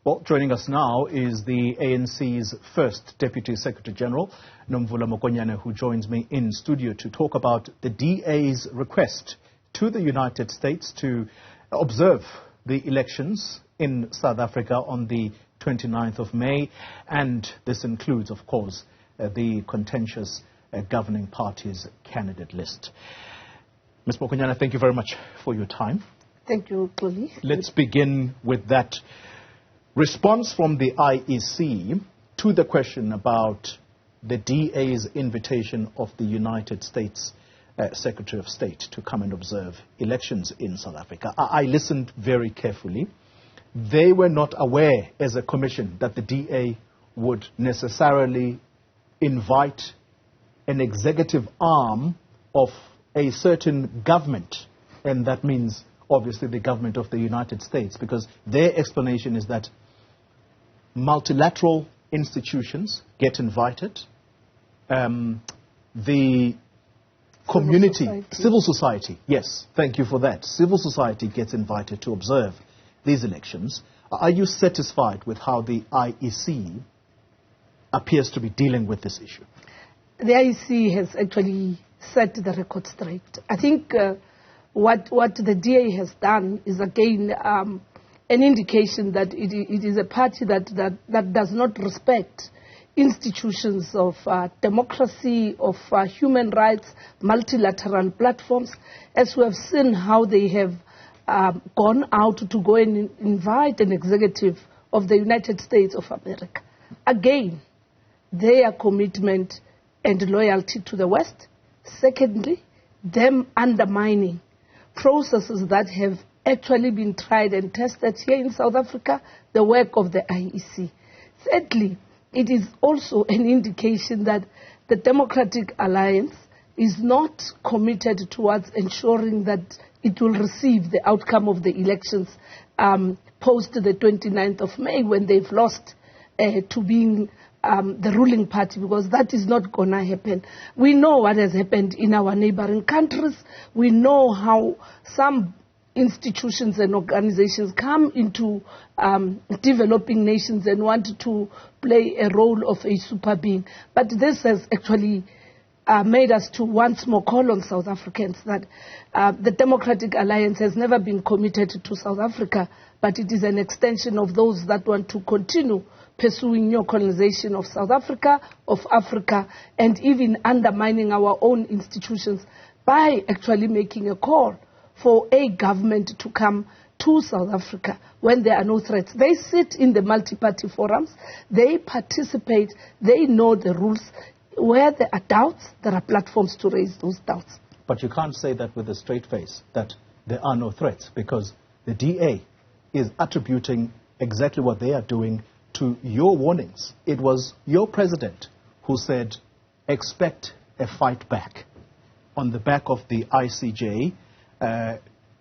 Well, joining us now is the ANC's first Deputy Secretary General, Nomvula Mokonyane, who joins me in studio to talk about the DA's request to the United States to observe the elections in South Africa on the 29th of May. And this includes, of course, the contentious governing party's candidate list. Ms. Mokonyane, thank you very much for your time. Thank you, Tony. Let's begin with that response from the IEC to the question about the DA's invitation of the United States Secretary of State to come and observe elections in South Africa. I listened very carefully. They were not aware as a commission that the DA would necessarily invite an executive arm of a certain government, and that means obviously the government of the United States, because their explanation is that multilateral institutions get invited, the community, civil society, yes, thank you for that, civil society gets invited to observe these elections. Are you satisfied with how the IEC appears to be dealing with this issue? The IEC has actually set the record straight. I think what the DA has done is again an indication that it is a party that does not respect institutions of democracy, of human rights, multilateral platforms, as we have seen how they have gone out to go and invite an executive of the United States of America. Again, their commitment and loyalty to the West. Secondly, them undermining processes that have actually been tried and tested here in South Africa, the work of the IEC. Thirdly, it is also an indication that the Democratic Alliance is not committed towards ensuring that it will receive the outcome of the elections post the 29th of May, when they've lost to being the ruling party, because that is not going to happen. We know what has happened in our neighboring countries. We know how some institutions and organizations come into developing nations and want to play a role of a super being. But this has actually made us to once more call on South Africans that the Democratic Alliance has never been committed to South Africa, but it is an extension of those that want to continue pursuing new colonization of South Africa, of Africa, and even undermining our own institutions by actually making a call for a government to come to South Africa when there are no threats. They sit in the multi-party forums, they participate, they know the rules. Where there are doubts, there are platforms to raise those doubts. But you can't say that with a straight face, that there are no threats, because the DA is attributing exactly what they are doing to your warnings. It was your president who said, expect a fight back on the back of the ICJ,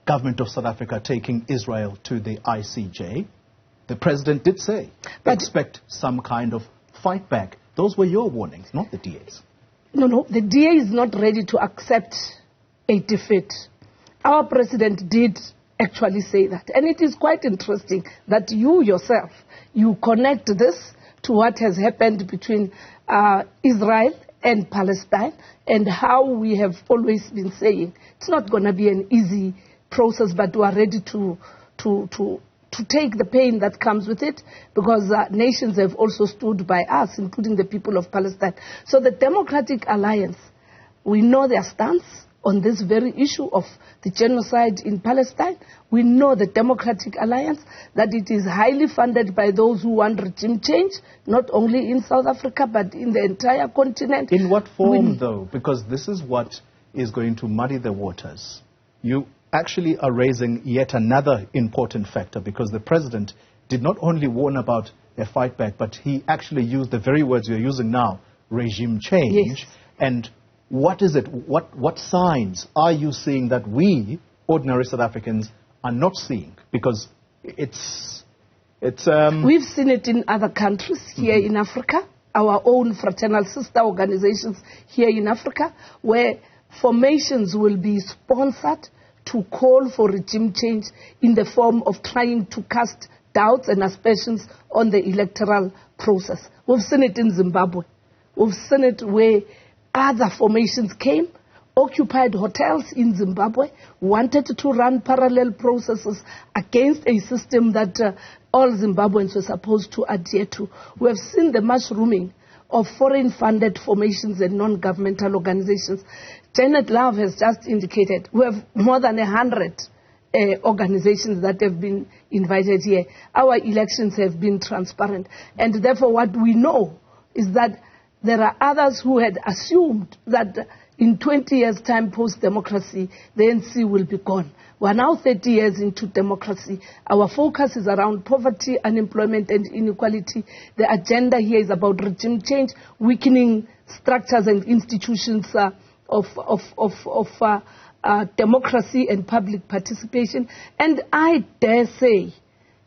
government of South Africa taking Israel to the ICJ. The president did say, expect some kind of fight back. Those were your warnings, not the DA's. No, the DA is not ready to accept a defeat. Our president did actually say that. And it is quite interesting that you yourself, you connect this to what has happened between Israel and Palestine, and how we have always been saying it's not going to be an easy process, but we are ready to take the pain that comes with it, because nations have also stood by us, including the people of Palestine. So the Democratic Alliance, we know their stance on this very issue of the genocide in Palestine. We know the Democratic Alliance, that it is highly funded by those who want regime change, not only in South Africa, but in the entire continent. In what form, though? Because this is what is going to muddy the waters. You actually are raising yet another important factor, because the president did not only warn about a fight back, but he actually used the very words you're using now, regime change. Yes. And what is it? What signs are you seeing that we, ordinary South Africans, are not seeing? Because it's we've seen it in other countries here in Africa, our own fraternal sister organizations here in Africa, where formations will be sponsored to call for regime change in the form of trying to cast doubts and aspersions on the electoral process. We've seen it in Zimbabwe. We've seen it where other formations came, occupied hotels in Zimbabwe, wanted to run parallel processes against a system that all Zimbabweans were supposed to adhere to. We have seen the mushrooming of foreign-funded formations and non-governmental organizations. Janet Love has just indicated we have more than 100 organizations that have been invited here. Our elections have been transparent. And therefore what we know is that there are others who had assumed that in 20 years' time post-democracy, the ANC will be gone. We are now 30 years into democracy. Our focus is around poverty, unemployment, and inequality. The agenda here is about regime change, weakening structures and institutions of democracy and public participation. And I dare say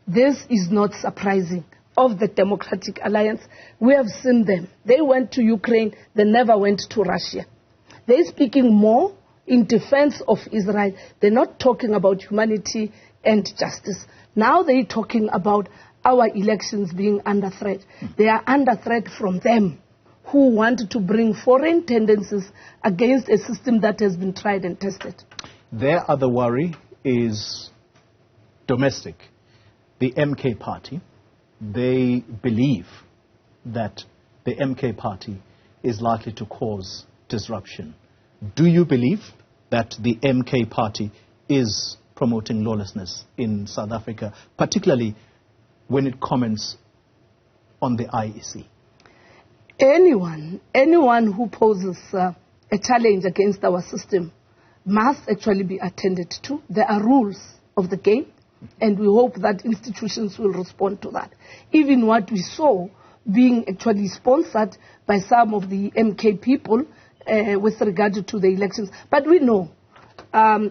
this is not surprising. Of the Democratic Alliance, we have seen them. They went to Ukraine, they never went to Russia. They're speaking more in defense of Israel. They're not talking about humanity and justice. Now they're talking about our elections being under threat. They are under threat from them who want to bring foreign tendencies against a system that has been tried and tested. Their other worry is domestic. The MK party, they believe that the MK party is likely to cause disruption. Do you believe that the MK party is promoting lawlessness in South Africa, particularly when it comments on the IEC? Anyone who poses a challenge against our system must actually be attended to. There are rules of the game, and we hope that institutions will respond to that. Even what we saw being actually sponsored by some of the MK people with regard to the elections. But we know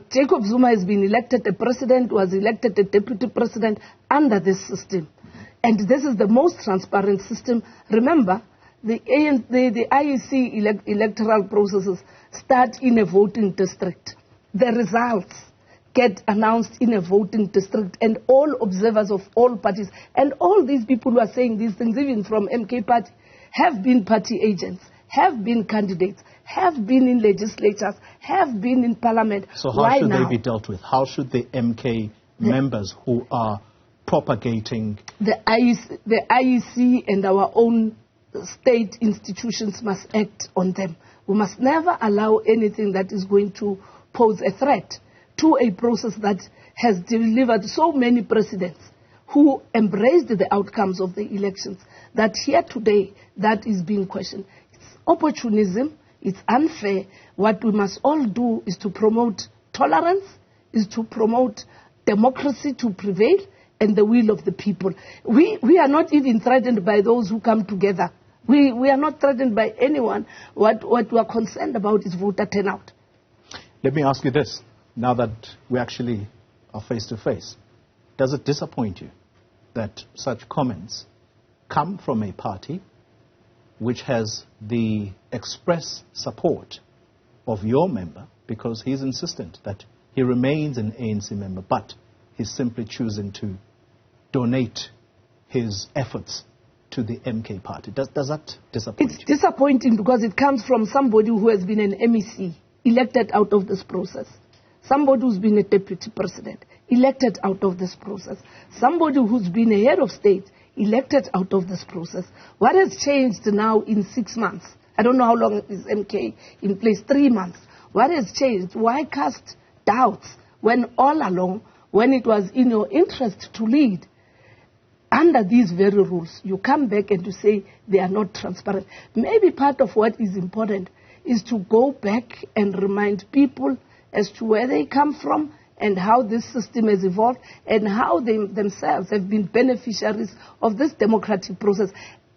Jacob Zuma has been elected a president, was elected a deputy president under this system. And this is the most transparent system. Remember, the IEC electoral processes start in a voting district. The results get announced in a voting district, and all observers of all parties, and all these people who are saying these things, even from MK party, have been party agents, have been candidates, have been in legislatures, have been in parliament. So how should they be dealt with? How should the MK members who are propagating... The IEC and our own state institutions must act on them. We must never allow anything that is going to pose a threat to a process that has delivered so many presidents who embraced the outcomes of the elections, that here today that is being questioned. It's opportunism, it's unfair. What we must all do is to promote tolerance, is to promote democracy to prevail and the will of the people. We are not even threatened by those who come together. We are not threatened by anyone. What we are concerned about is voter turnout. Let me ask you this. Now that we actually are face to face, does it disappoint you that such comments come from a party which has the express support of your member, because he's insistent that he remains an ANC member, but he's simply choosing to donate his efforts to the MK party? Does that disappoint you? It's disappointing because it comes from somebody who has been an MEC, elected out of this process. Somebody who's been a deputy president, elected out of this process. Somebody who's been a head of state, elected out of this process. What has changed now in 6 months? I don't know how long is MK in place, 3 months. What has changed? Why cast doubts when all along, when it was in your interest to lead, under these very rules, you come back and you say they are not transparent? Maybe part of what is important is to go back and remind people as to where they come from and how this system has evolved and how they themselves have been beneficiaries of this democratic process.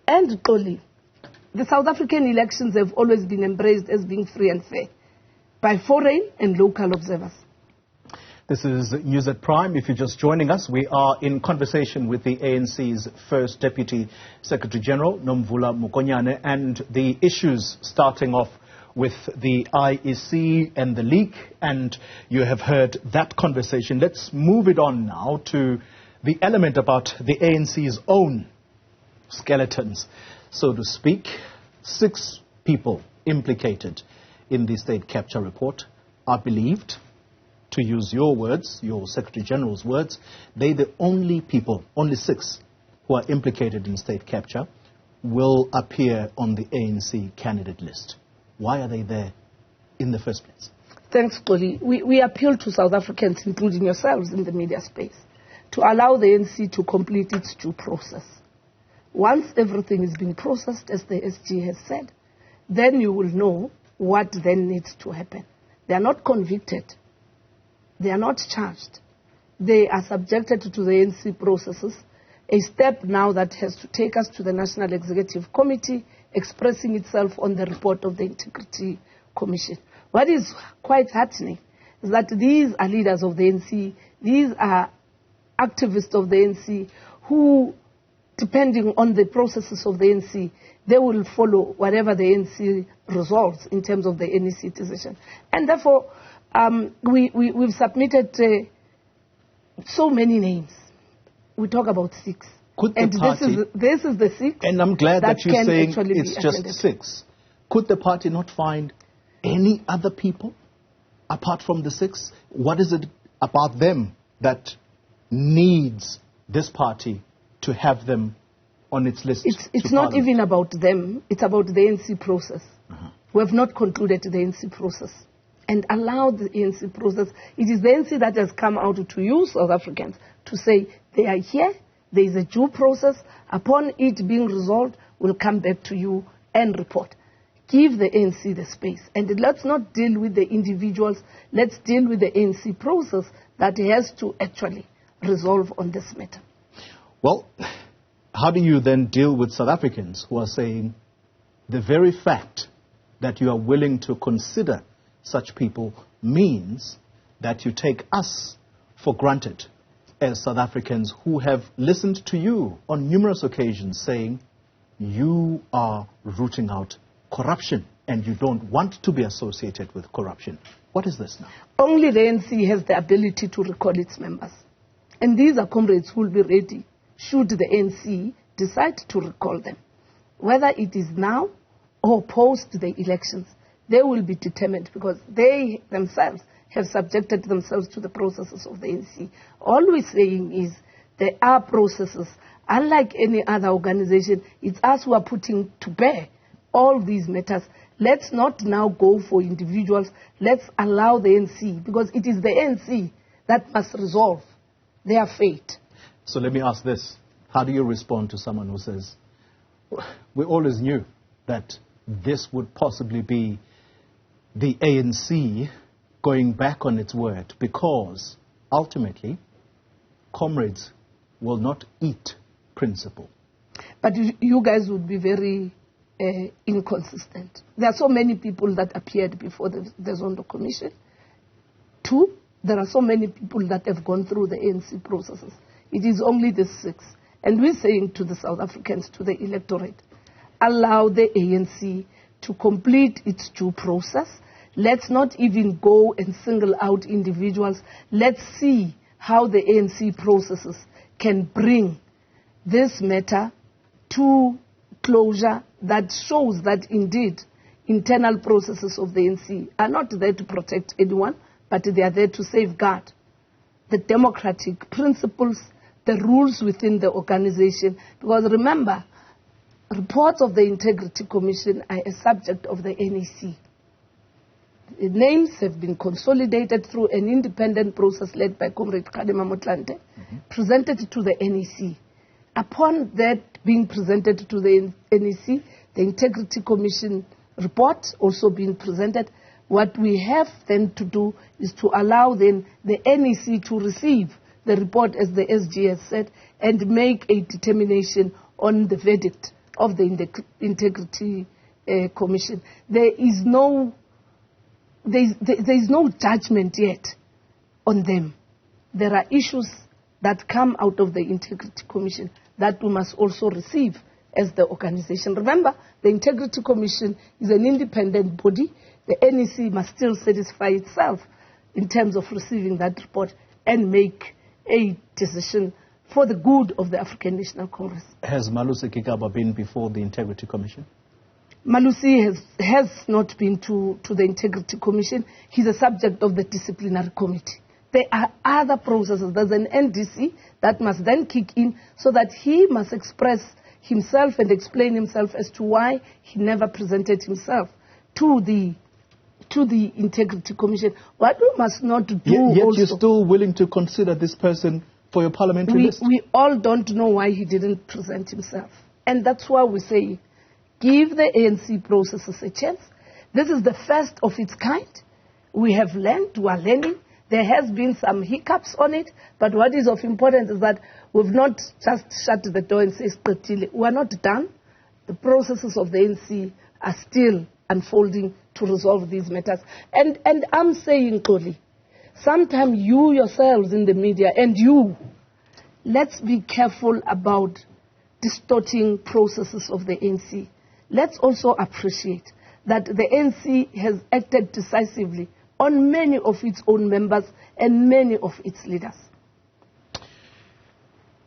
And truly, the South African elections have always been embraced as being free and fair by foreign and local observers. This is News at Prime. If you're just joining us, we are in conversation with the ANC's first Deputy Secretary General, Nomvula Mokonyane, and the issues starting off with the IEC and the leak, and you have heard that conversation. Let's move it on now to the element about the ANC's own skeletons, so to speak. 6 people implicated in the state capture report are believed, to use your words, your Secretary General's words, they're the only people, only 6 who are implicated in state capture will appear on the ANC candidate list. Why are they there in the first place? Thanks, Xoli. We appeal to South Africans, including yourselves in the media space, to allow the ANC to complete its due process. Once everything is being processed, as the SG has said, then you will know what then needs to happen. They are not convicted. They are not charged. They are subjected to the ANC processes, a step now that has to take us to the National Executive Committee, expressing itself on the report of the Integrity Commission. What is quite heartening is that these are leaders of the ANC, these are activists of the ANC who, depending on the processes of the ANC, they will follow whatever the ANC resolves in terms of the NEC decision. And therefore, we've submitted so many names. We talk about 6. Could the party, this is the 6. And I'm glad that you're saying it's just 6. Could the party not find any other people apart from the 6? What is it about them that needs this party to have them on its list? It's not even about them. It's about the ANC process. We have not concluded the ANC process and allowed the ANC process. It is the ANC that has come out to you, South Africans, to say they are here, there is a due process. Upon it being resolved, we'll come back to you and report. Give the ANC the space. And let's not deal with the individuals. Let's deal with the ANC process that has to actually resolve on this matter. Well, how do you then deal with South Africans who are saying the very fact that you are willing to consider such people means that you take us for granted as South Africans who have listened to you on numerous occasions saying you are rooting out corruption and you don't want to be associated with corruption? What is this now? Only the ANC has the ability to recall its members. And these are comrades who will be ready should the ANC decide to recall them. Whether it is now or post the elections, they will be determined because they themselves have subjected themselves to the processes of the ANC. All we're saying is there are processes. Unlike any other organization, it's us who are putting to bear all these matters. Let's not now go for individuals. Let's allow the ANC, because it is the ANC that must resolve their fate. So let me ask this. How do you respond to someone who says, we always knew that this would possibly be the ANC going back on its word because ultimately comrades will not eat principle? But you guys would be very inconsistent. There are so many people that appeared before the Zondo Commission. 2, there are so many people that have gone through the ANC processes. It is only the 6. And we're saying to the South Africans, to the electorate, allow the ANC to complete its due process. Let's not even go and single out individuals. Let's see how the ANC processes can bring this matter to closure that shows that indeed internal processes of the ANC are not there to protect anyone, but they are there to safeguard the democratic principles, the rules within the organization. Because remember, reports of the Integrity Commission are a subject of the NEC. The names have been consolidated through an independent process led by Comrade Kadima Motlanthe, presented to the NEC. Upon that being presented to the NEC, the Integrity Commission report also being presented, what we have then to do is to allow then the NEC to receive the report, as the SG has said, and make a determination on the verdict of the Integrity Commission. There is no judgment yet on them. There are issues that come out of the Integrity Commission that we must also receive as the organization. Remember, the Integrity Commission is an independent body. The NEC must still satisfy itself in terms of receiving that report and make a decision for the good of the African National Congress. Has Malusi Gigaba been before the Integrity Commission? Malusi has not been to the Integrity Commission. He's a subject of the Disciplinary Committee. There are other processes. There's an NDC that must then kick in so that he must express himself and explain himself as to why he never presented himself to the Integrity Commission. What we must not do Yet also, you're still willing to consider this person for your parliamentary list? We all don't know why he didn't present himself. And that's why we say, give the ANC processes a chance. This is the first of its kind. We have learned, we are learning. There has been some hiccups on it, but what is of importance is that we've not just shut the door and said, we're not done. The processes of the ANC are still unfolding to resolve these matters. And I'm saying, Xoli, sometimes you yourselves in the media and you, let's be careful about distorting processes of the ANC. Let's also appreciate that the ANC has acted decisively on many of its own members and many of its leaders.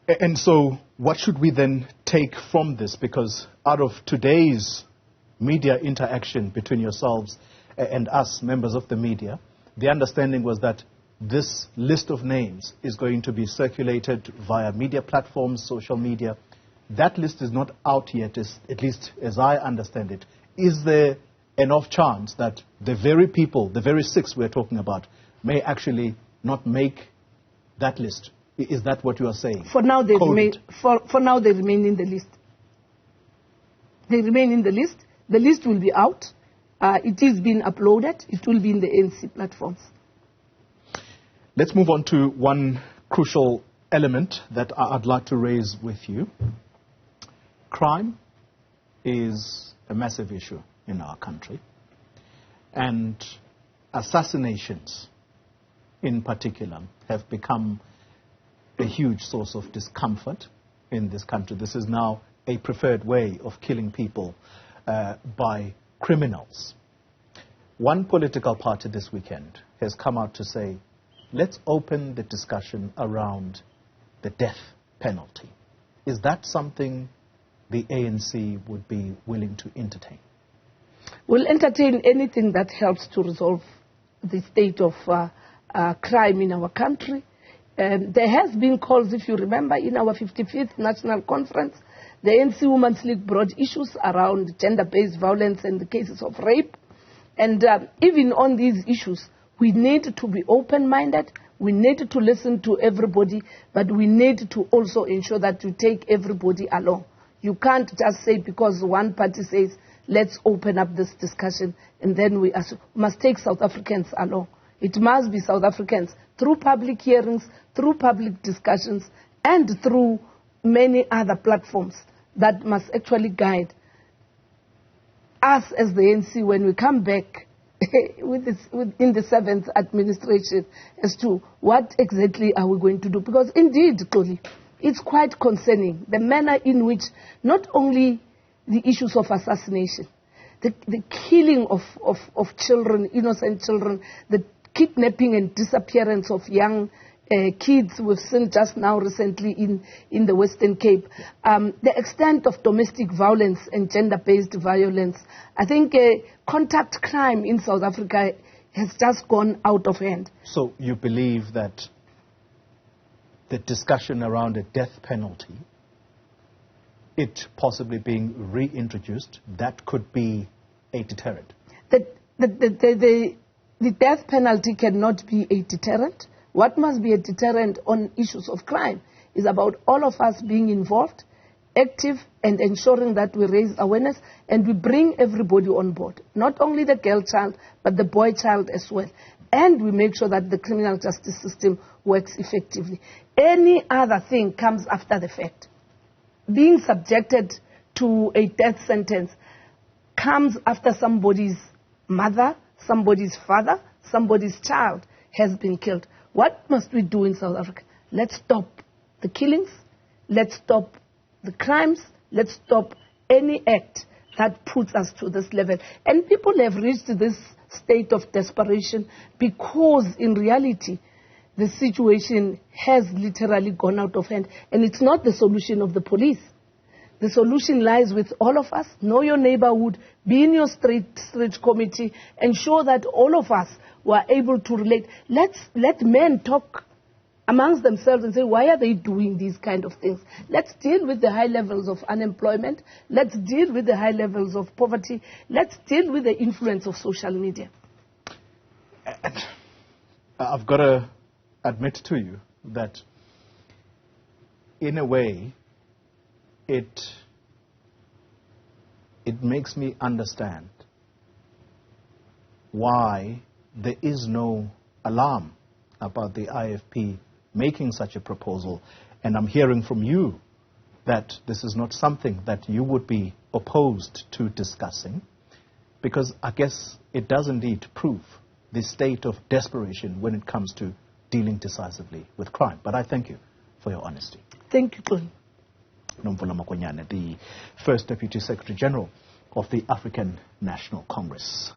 And so what should we then take from this? Because out of today's media interaction between yourselves and us, members of the media, the understanding was that this list of names is going to be circulated via media platforms, social media. That list is not out yet, at least as I understand it. Is there enough chance that the very people, the very 6 we're talking about, may actually not make that list? Is that what you are saying? For now, they remain in the list. They remain in the list. The list will be out. It is being uploaded. It will be in the ANC platforms. Let's move on to one crucial element that I'd like to raise with you. Crime is a massive issue in our country, and assassinations in particular have become a huge source of discomfort in this country. This is now a preferred way of killing people by criminals. One political party this weekend has come out to say, let's open the discussion around the death penalty. Is that something the ANC would be willing to entertain? We'll entertain anything that helps to resolve the state of crime in our country. There has been calls, if you remember, in our 55th National Conference, the ANC Women's League brought issues around gender-based violence and the cases of rape. And even on these issues, we need to be open-minded. We need to listen to everybody, but we need to also ensure that we take everybody along. You can't just say because one party says, let's open up this discussion, and then we must take South Africans along. It must be South Africans through public hearings, through public discussions, and through many other platforms that must actually guide us as the ANC when we come back in the 7th administration as to what exactly are we going to do. Because indeed, Xoli, it's quite concerning the manner in which not only the issues of assassination, the killing of children, innocent children, the kidnapping and disappearance of young kids we've seen just now recently in the Western Cape, the extent of domestic violence and gender-based violence. I think contact crime in South Africa has just gone out of hand. So you believe that the discussion around a death penalty, it possibly being reintroduced, that could be a deterrent? The death penalty cannot be a deterrent. What must be a deterrent on issues of crime is about all of us being involved, active, and ensuring that we raise awareness and we bring everybody on board. Not only the girl child, but the boy child as well. And we make sure that the criminal justice system works effectively. Any other thing comes after the fact. Being subjected to a death sentence comes after somebody's mother, somebody's father, somebody's child has been killed. What must we do in South Africa? Let's stop the killings. Let's stop the crimes. Let's stop any act that puts us to this level. And people have reached this state of desperation because in reality, the situation has literally gone out of hand. And it's not the solution of the police. The solution lies with all of us. Know your neighborhood, be in your street committee, ensure that all of us were able to relate. Let men talk amongst themselves and say, why are they doing these kind of things? Let's deal with the high levels of unemployment. Let's deal with the high levels of poverty. Let's deal with the influence of social media. I've got to admit to you that in a way, it makes me understand why there is no alarm about the IFP making such a proposal. And I'm hearing from you that this is not something that you would be opposed to discussing, because I guess it does indeed prove the state of desperation when it comes to dealing decisively with crime. But I thank you for your honesty. Thank you, Tony. Nomvula Mokonyane, the First Deputy Secretary General of the African National Congress.